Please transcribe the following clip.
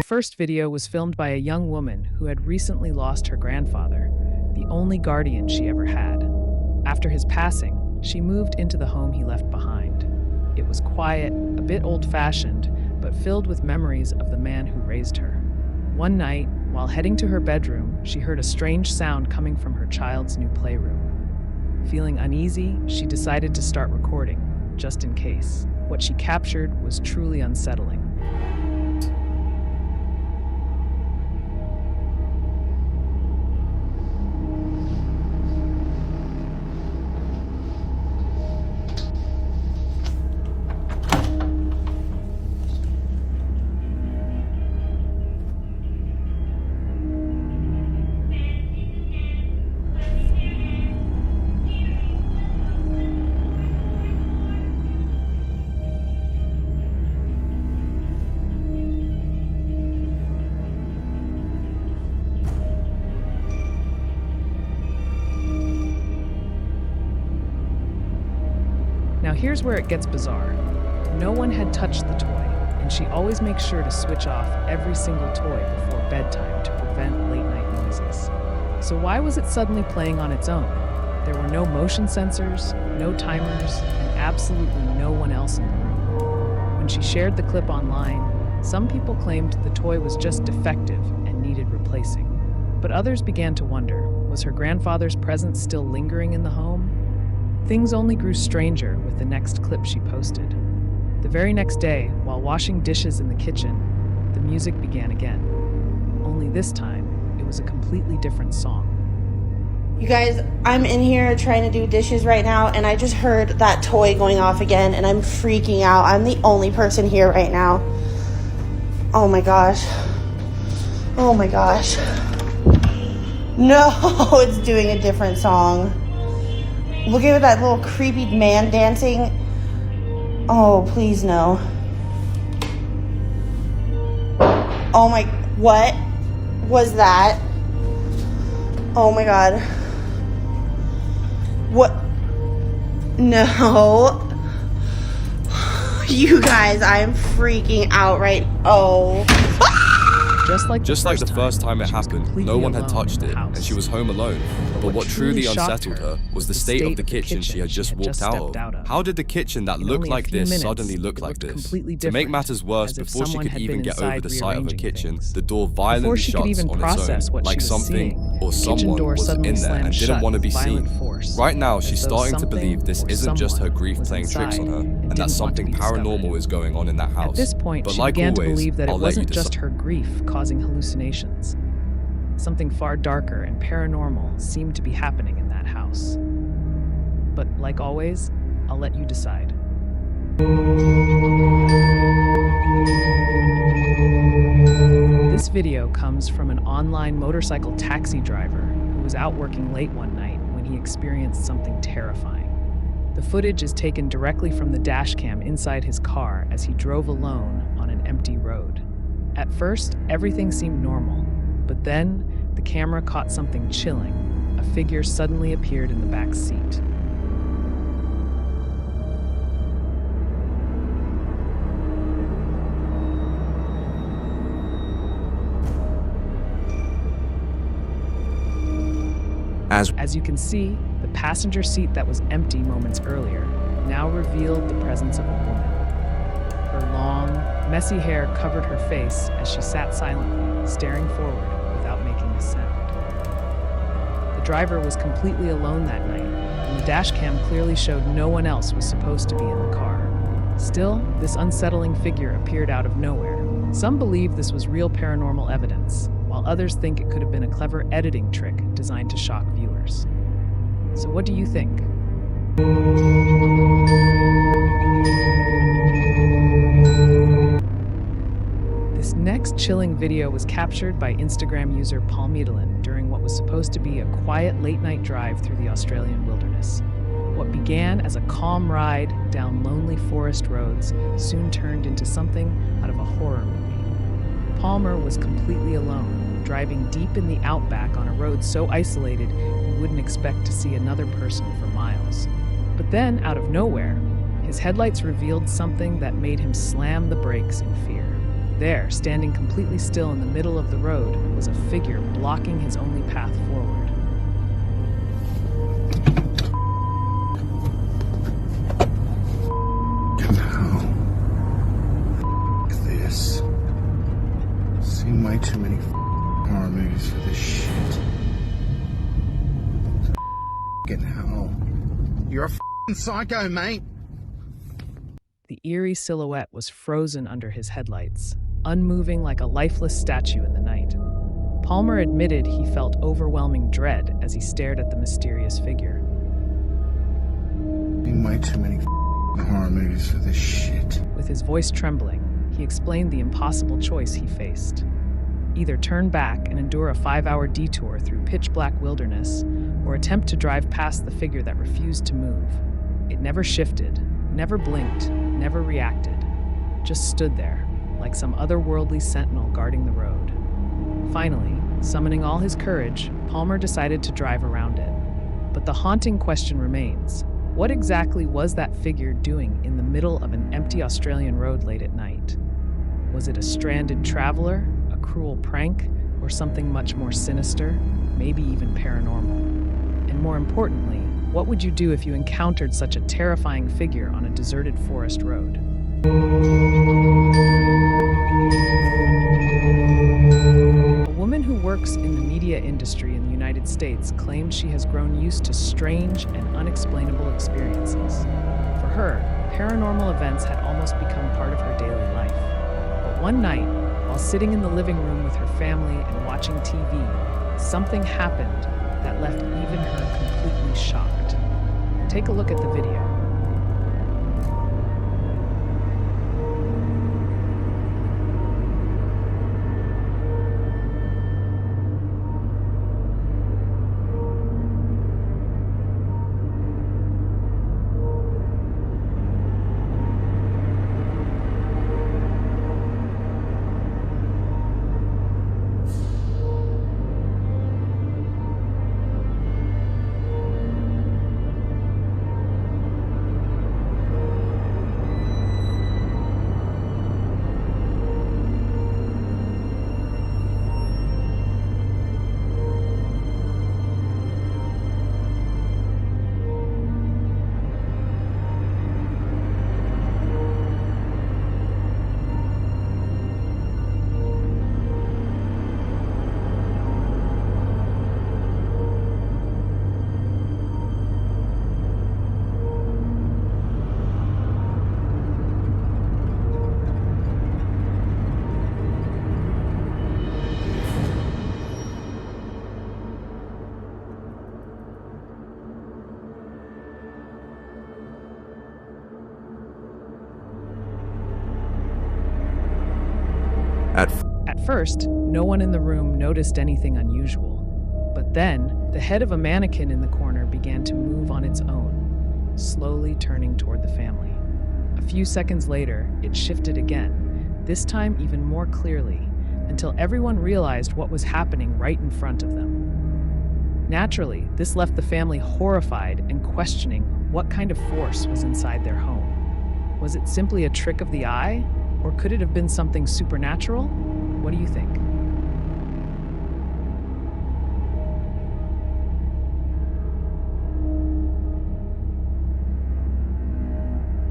first video was filmed by a young woman who had recently lost her grandfather, the only guardian she ever had. After his passing, she moved into the home he left behind. It was quiet, a bit old-fashioned, but filled with memories of the man who raised her. One night, while heading to her bedroom, she heard a strange sound coming from her child's new playroom. Feeling uneasy, she decided to start recording, just in case. What she captured was truly unsettling. Now here's where it gets bizarre. No one had touched the toy, and she always makes sure to switch off every single toy before bedtime to prevent late-night noises. So why was it suddenly playing on its own? There were no motion sensors, no timers, and absolutely no one else in the room. When she shared the clip online, some people claimed the toy was just defective and needed replacing. But others began to wonder, was her grandfather's presence still lingering in the home? Things only grew stranger with the next clip she posted. The very next day, while washing dishes in the kitchen, the music began again. Only this time, it was a completely different song. You guys, I'm in here trying to do dishes right now, and I just heard that toy going off again, and I'm freaking out. I'm the only person here right now. Oh my gosh. Oh my gosh. No, it's doing a different song. Look at that little creepy man dancing. Oh, please no. Oh my, what was that? Oh my God. What? No. You guys, I am freaking out right. Oh. Just like the first time it happened, no one had touched it, and she was home alone. But what truly unsettled her was the state of the kitchen she had just walked out of. How did the kitchen that looked like this suddenly look like this? To make matters worse, before she could even get over the sight of her kitchen, the door violently shuts on its own, like something or someone was in there and didn't want to be seen. Right now, she's starting to believe this isn't just her grief playing tricks on her, and that something paranormal is going on in that house. At this point, she began to believe that it wasn't just her grief causing hallucinations. Something far darker and paranormal seemed to be happening in that house. But like always, I'll let you decide. This video comes from an online motorcycle taxi driver who was out working late one night when he experienced something terrifying. The footage is taken directly from the dashcam inside his car as he drove alone on an empty road. At first, everything seemed normal, but then the camera caught something chilling. A figure suddenly appeared in the back seat. As you can see, the passenger seat that was empty moments earlier now revealed the presence of a woman. Her long, messy hair covered her face as she sat silently, staring forward without making a sound. The driver was completely alone that night, and the dashcam clearly showed no one else was supposed to be in the car. Still, this unsettling figure appeared out of nowhere. Some believe this was real paranormal evidence, while others think it could have been a clever editing trick designed to shock viewers. So what do you think? This next chilling video was captured by Instagram user Paul Medellin during what was supposed to be a quiet late-night drive through the Australian wilderness. What began as a calm ride down lonely forest roads soon turned into something out of a horror movie. Palmer was completely alone, driving deep in the outback on a road so isolated you wouldn't expect to see another person for miles. But then, out of nowhere, his headlights revealed something that made him slam the brakes in fear. There, standing completely still in the middle of the road, was a figure blocking his only path forward. This. Seen way too many horror movies for this shit. Hell. You're a psycho, mate. The eerie silhouette was frozen under his headlights, unmoving like a lifeless statue in the night. Palmer admitted he felt overwhelming dread as he stared at the mysterious figure. Seen way too many horror movies for this shit. With his voice trembling, he explained the impossible choice he faced. Either turn back and endure a 5-hour detour through pitch-black wilderness, or attempt to drive past the figure that refused to move. It never shifted, never blinked, never reacted, just stood there, like some otherworldly sentinel guarding the road. Finally, summoning all his courage, Palmer decided to drive around it. But the haunting question remains: what exactly was that figure doing in the middle of an empty Australian road late at night? Was it a stranded traveler, a cruel prank, or something much more sinister, maybe even paranormal? And more importantly, what would you do if you encountered such a terrifying figure on a deserted forest road? A woman who works in the media industry in the United States claims she has grown used to strange and unexplainable experiences. For her, paranormal events had almost become part of her daily life. But one night, while sitting in the living room with her family and watching TV, something happened that left even her completely shocked. Take a look at the video. At first, no one in the room noticed anything unusual. But then, the head of a mannequin in the corner began to move on its own, slowly turning toward the family. A few seconds later, it shifted again, this time even more clearly, until everyone realized what was happening right in front of them. Naturally, this left the family horrified and questioning what kind of force was inside their home. Was it simply a trick of the eye? Or could it have been something supernatural? What do you think?